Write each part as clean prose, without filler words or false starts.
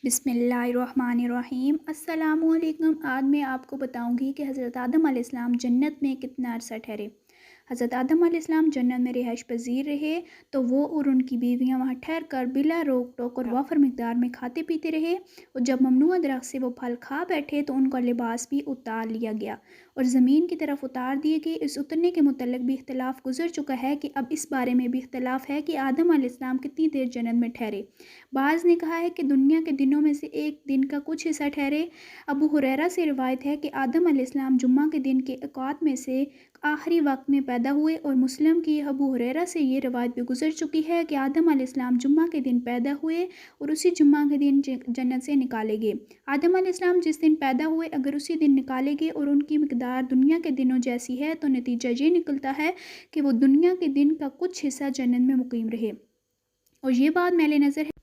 بسم اللہ الرحمن الرحیم۔ السلام علیکم۔ آج میں آپ کو بتاؤں گی کہ حضرت آدم علیہ السلام جنت میں کتنا عرصہ ٹھہرے۔ حضرت آدم علیہ السلام جنت میں رہائش پذیر رہے تو وہ اور ان کی بیویاں وہاں ٹھہر کر بلا روک ٹوک اور وافر مقدار میں کھاتے پیتے رہے، اور جب ممنوع درخت سے وہ پھل کھا بیٹھے تو ان کا لباس بھی اتار لیا گیا اور زمین کی طرف اتار دیے گئے۔ اس اترنے کے متعلق بھی اختلاف گزر چکا ہے کہ اب اس بارے میں بھی اختلاف ہے کہ آدم علیہ السلام کتنی دیر جنت میں ٹھہرے۔ بعض نے کہا ہے کہ دنیا کے دنوں میں سے ایک دن کا کچھ حصہ ٹھہرے۔ ابو ہریرہ سے روایت ہے کہ آدم علیہ السلام جمعہ کے دن کے اوقات میں سے آخری وقت میں پیدا ہوئے، اور مسلم کی ابو ہریرہ سے یہ روایت بھی گزر چکی ہے کہ آدم علیہ السلام جمعہ کے دن پیدا ہوئے اور اسی جمعہ کے دن جنت سے نکالے گئے۔ آدم علیہ السلام جس دن پیدا ہوئے اگر اسی دن نکالے گئے اور ان کی مقدار دنیا کے دنوں جیسی ہے تو نتیجہ یہ نکلتا ہے کہ وہ دنیا کے دن کا کچھ حصہ جنت میں مقیم رہے، اور یہ بات میل نظر ہے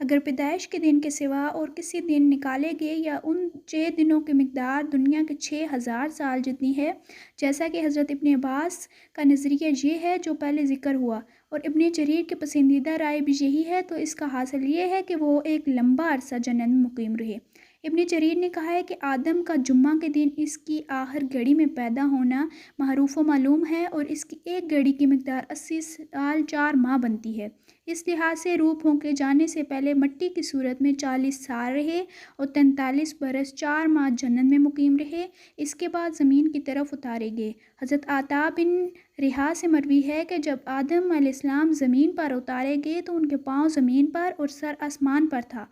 اگر پیدائش کے دن کے سوا اور کسی دن نکالے گئے یا ان 6 دنوں کی مقدار دنیا کے 6000 سال جتنی ہے، جیسا کہ حضرت ابن عباس کا نظریہ یہ ہے جو پہلے ذکر ہوا، اور ابن جریر کی پسندیدہ رائے بھی یہی ہے، تو اس کا حاصل یہ ہے کہ وہ ایک لمبا عرصہ جنت میں مقیم رہے۔ ابن جریر نے کہا ہے کہ آدم کا جمعہ کے دن اس کی آخر گھڑی میں پیدا ہونا معروف و معلوم ہے، اور اس کی ایک گھڑی کی مقدار 80 سال 4 ماہ بنتی ہے۔ اس لحاظ سے روح پھونکے جانے سے پہلے مٹی کی صورت میں 40 سال رہے اور 43 برس 4 ماہ جنت میں مقیم رہے۔ اس کے بعد زمین کی طرف اتارے گئے۔ حضرت عطا بن رہا سے مروی ہے کہ جب آدم علیہ السلام زمین پر اتارے گئے تو ان کے پاؤں زمین پر اور سر آسمان پر تھا،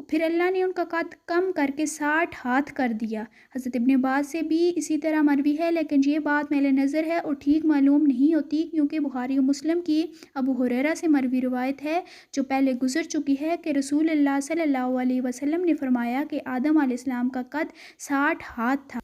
پھر اللہ نے ان کا قد کم کر کے 60 ہاتھ کر دیا۔ حضرت ابن عباس سے بھی اسی طرح مروی ہے، لیکن یہ بات میل نظر ہے اور ٹھیک معلوم نہیں ہوتی، کیونکہ بخاری و مسلم کی ابو ہریرہ سے مروی روایت ہے جو پہلے گزر چکی ہے کہ رسول اللہ صلی اللہ علیہ وسلم نے فرمایا کہ آدم علیہ السلام کا قد 60 ہاتھ تھا۔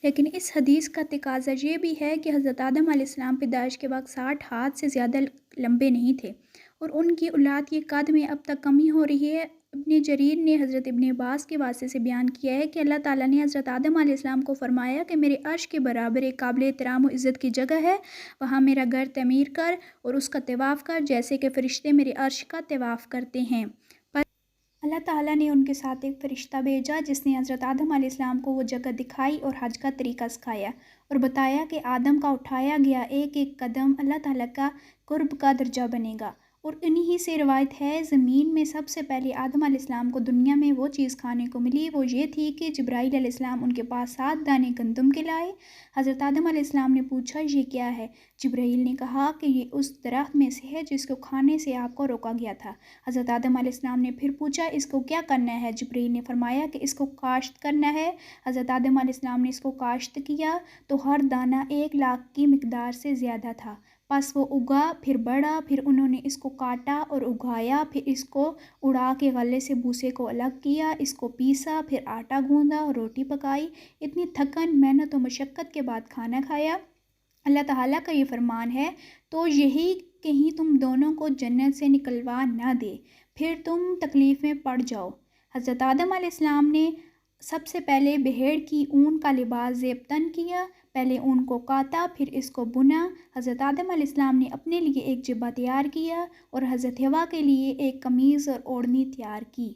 لیکن اس حدیث کا تقاضا یہ بھی ہے کہ حضرت آدم علیہ السلام پیدائش کے وقت 60 ہاتھ سے زیادہ لمبے نہیں تھے، اور ان کی اولاد کی قد میں اب تک کمی ہو رہی ہے۔ ابن جریر نے حضرت ابن عباس کے واسطے سے بیان کیا ہے کہ اللہ تعالیٰ نے حضرت آدم علیہ السلام کو فرمایا کہ میرے عرش کے برابر ایک قابل احترام و عزت کی جگہ ہے، وہاں میرا گھر تعمیر کر اور اس کا طواف کر جیسے کہ فرشتے میرے عرش کا طواف کرتے ہیں۔ اللہ تعالیٰ نے ان کے ساتھ ایک فرشتہ بھیجا جس نے حضرت آدم علیہ السلام کو وہ جگہ دکھائی اور حج کا طریقہ سکھایا، اور بتایا کہ آدم کا اٹھایا گیا ایک ایک قدم اللہ تعالیٰ کا قرب کا درجہ بنے گا۔ اور انہی ہی سے روایت ہے زمین میں سب سے پہلے آدم علیہ السلام کو دنیا میں وہ چیز کھانے کو ملی، وہ یہ تھی کہ جبرائیل علیہ السلام ان کے پاس 7 دانے گندم کے لائے۔ حضرت آدم علیہ السلام نے پوچھا یہ کیا ہے؟ جبرائیل نے کہا کہ یہ اس درخت میں سے ہے جس کو کھانے سے آپ کو روکا گیا تھا۔ حضرت آدم علیہ السلام نے پھر پوچھا اس کو کیا کرنا ہے؟ جبرائیل نے فرمایا کہ اس کو کاشت کرنا ہے۔ حضرت آدم علیہ السلام نے اس کو کاشت کیا تو ہر دانہ 1,00,000 کی مقدار سے زیادہ تھا، پس وہ اگا، پھر بڑھا، پھر انہوں نے اس کو کاٹا اور اگایا، پھر اس کو اڑا کے غلے سے بھوسے کو الگ کیا، اس کو پیسا، پھر آٹا گوندا اور روٹی پکائی، اتنی تھکن محنت و مشقت کے بعد کھانا کھایا۔ اللہ تعالیٰ کا یہ فرمان ہے تو یہی کہیں تم دونوں کو جنت سے نکلوا نہ دے، پھر تم تکلیف میں پڑ جاؤ۔ حضرت آدم علیہ السلام نے سب سے پہلے بھیڑ کی اون کا لباس زیب تن کیا، پہلے اون کو کاتا پھر اس کو بنا۔ حضرت آدم علیہ السلام نے اپنے لیے ایک جبہ تیار کیا اور حضرت حوا کے لیے ایک قمیض اور اوڑھنی تیار کی۔